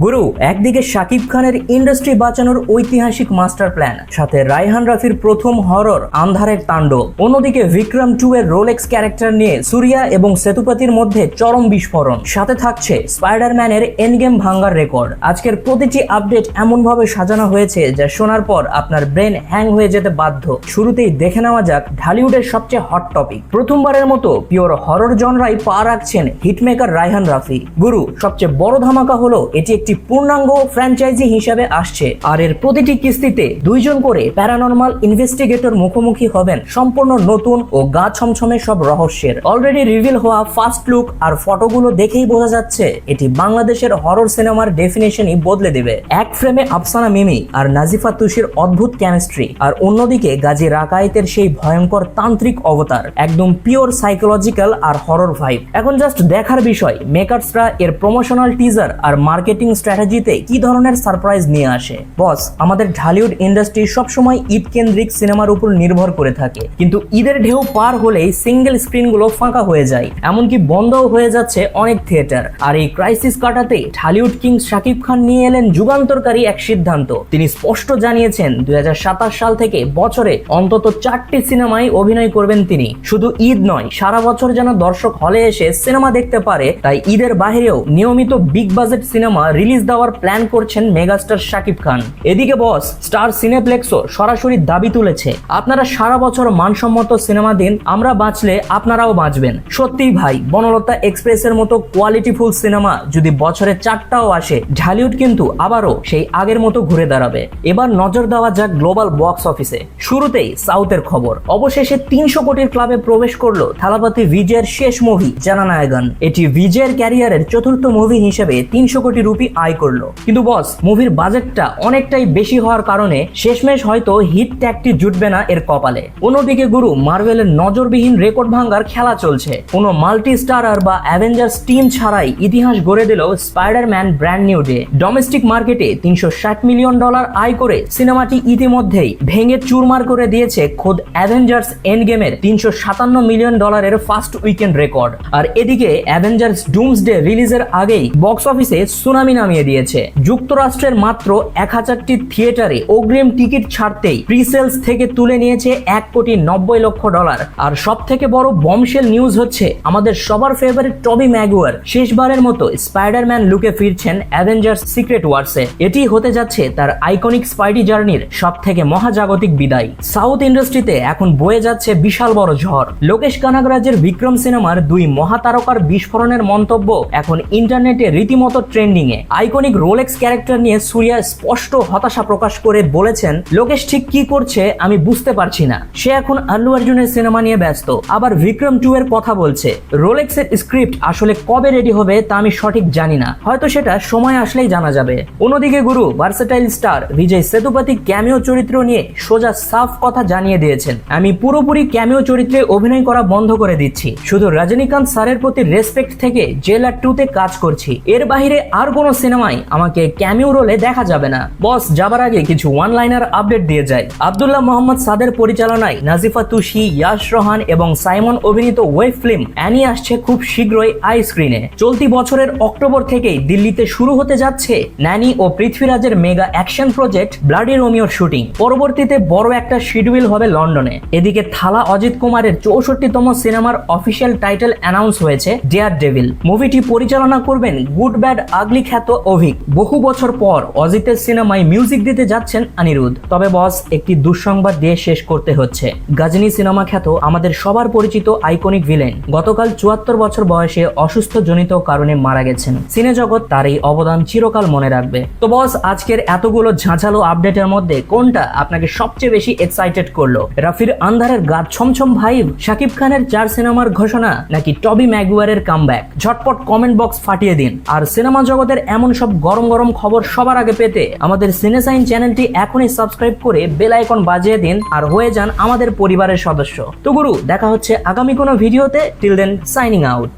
গুরু, একদিকে শাকিব খানের ইন্ডাস্ট্রি বাঁচানোর ঐতিহাসিক মাস্টার প্ল্যান, সাথে রায়হান রাফির প্রথম হরর আন্ধারের তাণ্ডব, অন্যদিকে বিক্রম 2 এর রোলেক্স ক্যারেক্টার নিয়ে সূর্যা এবং সেতুপতির মধ্যে চরম বিস্ফোরণ, সাথে থাকছে স্পাইডারম্যানের এন্ডগেম ভাঙার রেকর্ড। আজকের প্রতিটি আপডেট এমনভাবে সাজানো হয়েছে যা শোনার পর আপনার ব্রেন হ্যাং হয়ে যেতে বাধ্য। শুরুতেই দেখে নেওয়া যাক ঢালিউডের সবচেয়ে হট টপিক। প্রথমবারের মতো পিওর হরর জনরাই পা রাখছেন হিটমেকার রায়হান রাফি। গুরু, সবচেয়ে বড় ধামাকা হলো এটি একটি পূর্ণাঙ্গ ফ্র্যাঞ্চাইজি হিসেবে আসছে, আর এর প্রতিটি কিস্তিতে দুইজন করে প্যারানরমাল ইনভেস্টিগেটর মুখোমুখি হবেন সম্পূর্ণ নতুন ও গা ছমছমে সব রহস্যের। অলরেডি রিভিল হওয়া ফার্স্ট লুক আর ফটোগুলো দেখেই বোঝা যাচ্ছে এটি বাংলাদেশের হরর সিনেমার ডেফিনেশনই বদলে দেবে। এক ফ্রেমে আফসানা মিমি আর নাজিফা তুষির অদ্ভুত কেমিস্ট্রি, আর অন্যদিকে গাজী রাকায়েতের সেই ভয়ঙ্কর তান্ত্রিক অবতার, একদম পিওর সাইকোলজিক্যাল আর হরর ভাইব। এখন জাস্ট দেখার বিষয় মেকার্সরা এর প্রমোশনাল টিজার আর মার্কেটিং স্ট্র্যাটেজিতে কি ধরনের সারপ্রাইজ নিয়ে আসে। বস, আমাদের ঢালিউড ইন্ডাস্ট্রি সবসময় ঈদ কেন্দ্রিক সিনেমার উপর নির্ভর করে থাকে, কিন্তু ঈদের ঢেউ পার হলেই সিঙ্গেল স্ক্রিনগুলো ফাঁকা হয়ে যায়, এমনকি বন্ধও হয়ে যাচ্ছে অনেক থিয়েটার। আর এই ক্রাইসিস কাটাতে ঢালিউড কিং শাকিব খান নিয়ে এলেন যুগান্তরকারী এক সিদ্ধান্ত। তিনি স্পষ্ট জানিয়েছেন 2027 সাল থেকে বছরে অন্তত 4টি সিনেমায় অভিনয় করবেন তিনি। শুধু ঈদ নয়, সারা বছর যেন দর্শক হলে এসে সিনেমা দেখতে পারে, তাই ঈদের বাইরেও নিয়মিত বিগ বাজেট সিনেমা রিলিজ দেওয়ার প্ল্যান করছেন মেগাস্টার শাকিব খান। এদিকে বস, স্টার সিনেপ্লেক্সও সরাসরি দাবি তুলেছে, আপনারা সারা বছর মানসম্মত সিনেমা দিন, আমরা বাঁচলে আপনারাও বাঁচবেন। সত্যিই ভাই, বনলতা এক্সপ্রেসের মতো কোয়ালিটিফুল সিনেমা যদি বছরে 4টাও আসে, ঢালিউড কিন্তু আবারও সেই আগের মতো ঘুরে দাঁড়াবে। এবার নজর দেওয়া যাক গ্লোবাল বক্স অফিসে। শুরুতেই সাউথের খবর। অবশেষে 300 কোটির ক্লাবে প্রবেশ করলো থালাপতি বিজয়ের শেষ মুভি জানানায়গান। এটি বিজয়ের ক্যারিয়ারের চতুর্থ মুভি হিসেবে 300 কোটি রুপি আয় করলো। কিন্তু বস, মুভির বাজেটটা অনেকটাই বেশি হওয়ার কারণে শেষমেশ হয়তো হিট ট্যাগটি জুটবে না এর কপালে। অন্যদিকে গুরু, মার্ভেলের নজরবিহীন রেকর্ড ভাঙার খেলা চলছে। কোনো মাল্টি স্টারার বা অ্যাভেঞ্জার্স টিম ছাড়াই ইতিহাস গড়ে দিল Spiderman brand new day. Domestic মার্কেটে $360 মিলিয়ন আয় করে সিনেমাটি ইতিমধ্যেই ভেঙে চুরমার করে দিয়েছে খোদ অ্যাভেঞ্জার্স এন্ড গেমের $357 মিলিয়ন ফার্স্ট উইকেন্ড রেকর্ড। আর এদিকে অ্যাভেঞ্জার্স ডুমসডে রিলিজের আগেই বক্স অফিসে সুনামি নামিয়ে দিয়েছে। যুক্তরাষ্ট্রের মাত্র 1000টি থিয়েটারে অগ্রিম টিকিট ছাড়তেই প্রিসেলস থেকে তুলে নিয়েছে $1,90,00,000। আর সব থেকে বড় বমশেল নিউজ হচ্ছে আমাদের সবার ফেভারিট টবি ম্যাগুয়ার শেষবারের মতো স্পাইডারম্যান লুকে ফিরছেন অ্যাভেঞ্জার্স সিক্রেট ওয়ার্সে। এটি হতে যাচ্ছে তার আইকনিক স্পাইডি জার্নির সব থেকে মহাজাগতিক বিদায়। সাউথ ইন্ডাস্ট্রিতে এখন বয়ে যাচ্ছে বিশাল বড় ঝড়। লোকেশ কানাগরাজের বিক্রম সিনেমার 2 মহাতারকার বিস্ফোরণের মন্তব্য এখন ইন্টারনেটে রীতিমতো ট্রেন্ডিং এ। আইকনিক রোলেক্স ক্যারেক্টার নিয়ে সূর্যা স্পষ্ট হতাশা প্রকাশ করে বলেছেন, লোকেশ ঠিক কি করছে আমি বুঝতে পারছি না, সে এখন আল্লু অর্জুনের সিনেমা নিয়ে ব্যস্ত। আবার বিক্রম 2 এর কথা বলছে। রোলেক্সের স্ক্রিপ্ট আসলে কবে রেডি হবে তা আমি সঠিক জানি না, হয়তো সেটা সময় আসলেই জানা যাবে। অন্যদিকে গুরু, versatile star Vijay Sethupathi cameo চরিত্র নিয়ে সোজা সাফ কথা জানিয়ে দিয়েছেন, আমি পুরোপুরি ক্যামিও চরিত্রে অভিনয় করা বন্ধ করে দিচ্ছি, শুধু রজনীকান্ত স্যারের প্রতি রেসপেক্ট থেকে জেলার 2 তে কাজ করছি, এর বাইরে আর কোনো সিনেমায় আমাকে ক্যামিও রোলে দেখা যাবে না। বস, যাবার আগে কিছু ওয়ান লাইনার আপডেট দিয়ে যায়। আব্দুল্লাহ মোহাম্মদ সাদের পরিচালনায় নাজিফা তুষি, ইয়াশ রোহান এবং সাইমন অভিনীত ওয়েব ফিল্ম অ্যানি আসছে খুব শীঘ্রই আই স্ক্রিনে। চলতি বছরের অক্টোবর থেকেই দিল্লিতে শুরু হতে যাচ্ছে ন্যানি ও পৃথ্বীরাজের মেগা অ্যাকশন প্রজেক্ট ব্লাডি রোমিওর শুটিং। পরবর্তীতে বড় একটা শিডিউল হবে লন্ডনে। এদিকে থালা অজিত কুমারের 64তম সিনেমার অফিসিয়াল টাইটেল অ্যানাউন্স হয়েছে, ডেয়ার ডেভিল। মুভিটি পরিচালনা করবেন গুড ব্যাড আগলি খ্যাত অভিক। বহু বছর পর অজিতের সিনেমায় মিউজিক দিতে যাচ্ছেন অনিরুদ্ধ। তবে বস, একটি দুঃসংবাদ দিয়ে শেষ করতে হচ্ছে। গজনী সিনেমা খ্যাত আমাদের সবার পরিচিত আইকনিক ভিলেন গতকাল 74 বছর বয়সে অসুস্থ জনিত কারণে মারা গেছেন। সিনে জগৎ তার এই অবদান চিরকাল মনে রাখবে। তো বস, আজকের এতগুলো ঝাঁঝালো আপডেটের মধ্যে কোনটা আপনাকে সবচেয়ে বেশি এক্সাইটেড করলো? রাফির আন্ধারের গা ছমছম ভাইব, শাকিব খানের 4 সিনেমার ঘোষণা, নাকি টবি ম্যাগুয়ারের কামব্যাক? ঝটপট কমেন্ট বক্স ফাটিয়ে দিন। আর সিনেমা জগতের এমন সব গরম গরম খবর সবার আগে পেতে আমাদের সিনেসাইন চ্যানেলটি এখনই সাবস্ক্রাইব করে বেল আইকন বাজিয়ে দিন আর হয়ে যান আমাদের পরিবারের সদস্য। তো গুরু, দেখা হচ্ছে আগামী কোনো ভিডিওতে। Till then, signing out.